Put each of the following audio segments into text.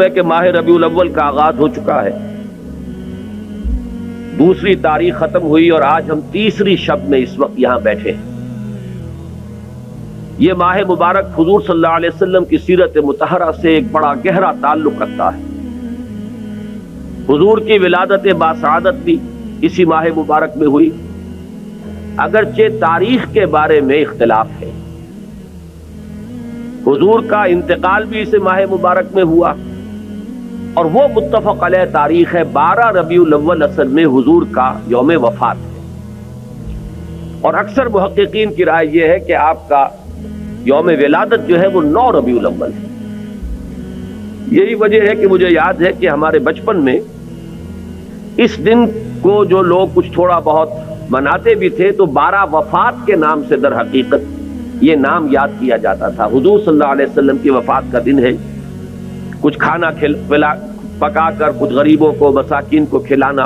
ہے کہ ماہ ربیع الاول کا آغاز ہو چکا ہے، دوسری تاریخ ختم ہوئی اور آج ہم تیسری شب میں اس وقت یہاں بیٹھے ہیں۔ یہ ماہ مبارک حضور صلی اللہ علیہ وسلم کی سیرت مطہرہ سے ایک بڑا گہرا تعلق رکھتا ہے۔ حضور کی ولادت باسعادت بھی اسی ماہ مبارک میں ہوئی، اگرچہ تاریخ کے بارے میں اختلاف ہے۔ حضور کا انتقال بھی اس ماہ مبارک میں ہوا، اور وہ متفق علیہ تاریخ ہے 12 ربیع الاول اصل میں حضور کا یوم وفات ہے، اور اکثر محققین کی رائے یہ ہے کہ آپ کا یوم ولادت جو ہے وہ 9 ربیع الاول ہے۔ یہی وجہ ہے کہ مجھے یاد ہے کہ ہمارے بچپن میں اس دن کو جو لوگ کچھ تھوڑا بہت مناتے بھی تھے تو 12 وفات کے نام سے در حقیقت یہ نام یاد کیا جاتا تھا۔ حضور صلی اللہ علیہ وسلم کی وفات کا دن ہے، کچھ کھانا پکا کر کچھ غریبوں کو مساکین کو کھلانا،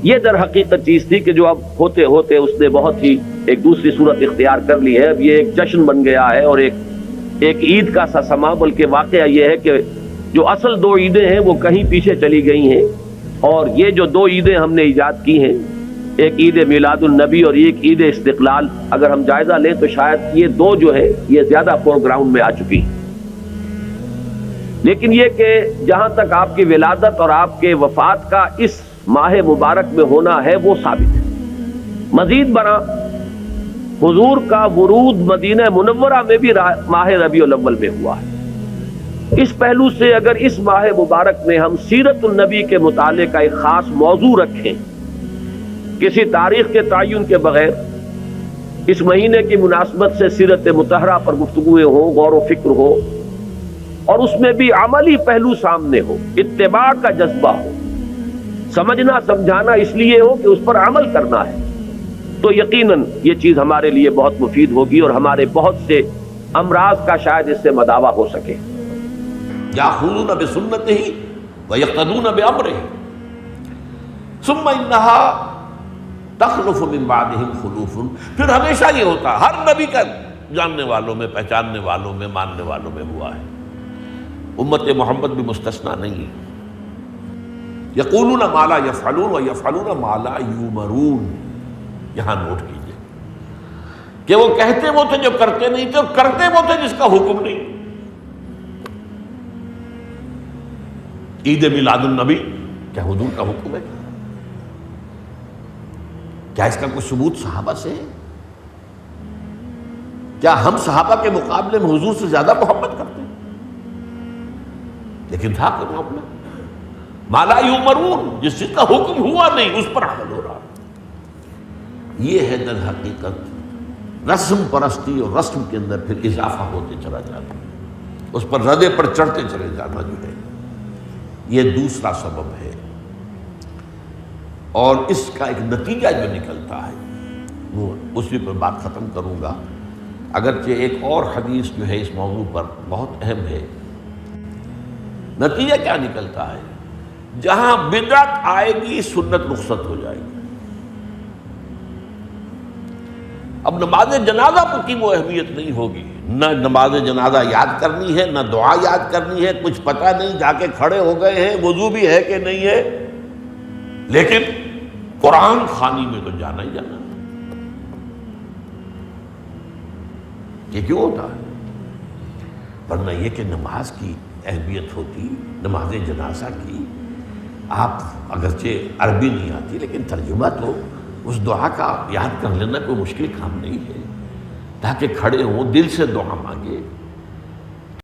یہ در حقیقت چیز تھی کہ جو اب ہوتے ہوتے اس نے بہت ہی ایک دوسری صورت اختیار کر لی ہے۔ اب یہ ایک جشن بن گیا ہے اور ایک عید کا سا سما، بلکہ واقعہ یہ ہے کہ جو اصل 2 عیدیں ہیں وہ کہیں پیچھے چلی گئی ہیں، اور یہ جو 2 عیدیں ہم نے ایجاد کی ہیں، ایک عید میلاد النبی اور ایک عید استقلال، اگر ہم جائزہ لیں تو شاید یہ 2 جو ہے یہ زیادہ فور گراؤنڈ میں آ چکی ہیں۔ لیکن یہ کہ جہاں تک آپ کی ولادت اور آپ کے وفات کا اس ماہ مبارک میں ہونا ہے وہ ثابت ہے۔ مزید برآں حضور کا ورود مدینہ منورہ میں بھی ماہ ربیع الاول میں ہوا ہے۔ اس پہلو سے اگر اس ماہ مبارک میں ہم سیرت النبی کے متعلق ایک خاص موضوع رکھیں، کسی تاریخ کے تعین کے بغیر اس مہینے کی مناسبت سے سیرت مطہرہ پر گفتگویں ہوں، غور و فکر ہو، اور اس میں بھی عملی پہلو سامنے ہو، اتباع کا جذبہ ہو، سمجھنا سمجھانا اس لیے ہو کہ اس پر عمل کرنا ہے، تو یقیناً یہ چیز ہمارے لیے بہت مفید ہوگی اور ہمارے بہت سے امراض کا شاید اس سے مداوع ہو سکے۔ یاخذون بسنتہ ویقتدون بامرہ ثم انہا تخلف من بعدہم خلوف۔ پھر ہمیشہ یہ ہوتا، ہر نبی کا جاننے والوں میں، پہچاننے والوں میں، ماننے والوں میں ہوا ہے، امت محمد بھی مستثنیٰ نہیں ہے۔ یقولون ما لا یفعلون ویفعلون ما لا یؤمرون۔ یہاں نوٹ کیجئے کہ وہ کہتے وہ تھے جو کرتے نہیں تھے، اور کرتے وہ تھے جس کا حکم نہیں۔ عید میلاد النبی کیا حضور کا حکم ہے؟ کیا اس کا کوئی ثبوت صحابہ سے ہے؟ کیا ہم صحابہ کے مقابلے میں حضور سے زیادہ محبت کرتے ہیں؟ لیکن تھا کہ معاملہ ما لا یؤمرون، جس چیز کا حکم ہوا نہیں اس پر عمل ہو رہا۔ یہ ہے در حقیقت رسم پرستی، اور رسم کے اندر پھر اضافہ ہوتے چلا جاتا، اس پر ردے پر چڑھتے چلے جانا جو ہے یہ دوسرا سبب ہے۔ اور اس کا ایک نتیجہ جو نکلتا ہے وہ اسی پر بات ختم کروں گا، اگرچہ ایک اور حدیث جو ہے اس موضوع پر بہت اہم ہے۔ نتیجہ کیا نکلتا ہے؟ جہاں بدعت آئے گی سنت رخصت ہو جائے گی۔ اب نماز جنازہ پر کی وہ اہمیت نہیں ہوگی، نہ نماز جنازہ یاد کرنی ہے، نہ دعا یاد کرنی ہے، کچھ پتہ نہیں، جا کے کھڑے ہو گئے ہیں، وضو بھی ہے کہ نہیں ہے، لیکن قرآن خوانی میں تو جانا ہی جانا۔ یہ کیوں ہوتا ہے؟ ورنہ یہ کہ نماز کی اہمیت ہوتی، نماز جنازہ کی، آپ اگرچہ عربی نہیں آتی لیکن ترجمہ تو اس دعا کا یاد کر لینا کوئی مشکل کام نہیں ہے، تاکہ کھڑے ہوں، دل سے دعا مانگے،